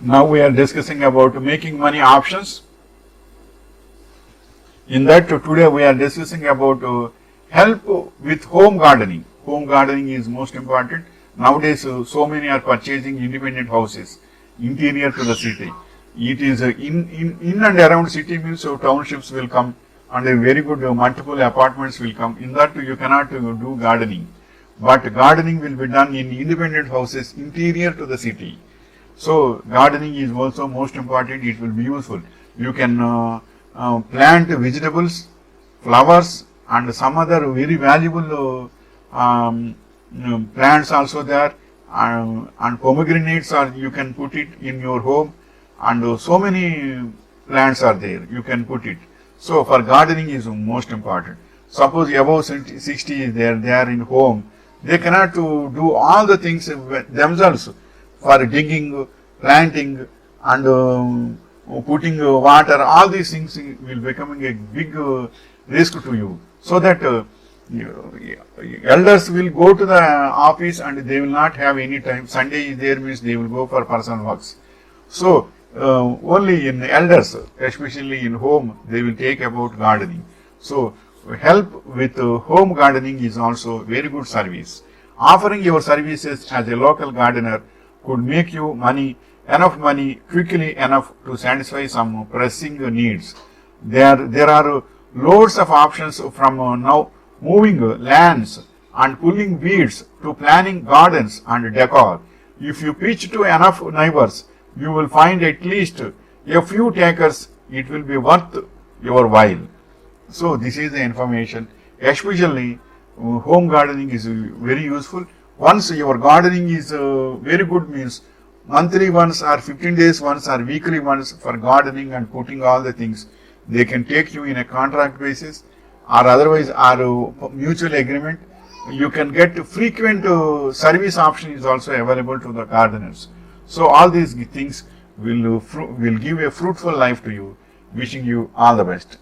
Now we are discussing about making money options. In that today we are discussing about help with home gardening. Home gardening is most important. Nowadays so many are purchasing independent houses, interior to the city. It is in and around city means townships will come and a very good multiple apartments will come. In that you cannot do gardening. But gardening will be done in independent houses interior to the city. So gardening is also most important. It will be useful. You can plant vegetables, flowers, and some other very valuable plants also there, and pomegranates are you can put it in your home, and so many plants are there you can put it. So for gardening is most important. Suppose above 60 is there, they are in home, they cannot do all the things themselves for digging, planting, and putting water. All these things will becoming a big risk to you. So that elders will go to the office and they will not have any time. Sunday is there means they will go for personal works. So only in elders, especially in home, they will take about gardening. So help with home gardening is also very good service. Offering your services as a local gardener could make you enough money quickly enough to satisfy some pressing needs. There are loads of options from now moving lands and pulling weeds to planning gardens and decor. If you pitch to enough neighbors, you will find at least a few takers. It will be worth your while. So this is the information. Especially home gardening is very useful. Once your gardening is very good means monthly ones or 15 days once or weekly ones for gardening and putting all the things, they can take you in a contract basis or otherwise are mutual agreement. You can get frequent service option is also available to the gardeners. So all these things will give a fruitful life to you. Wishing you all the best.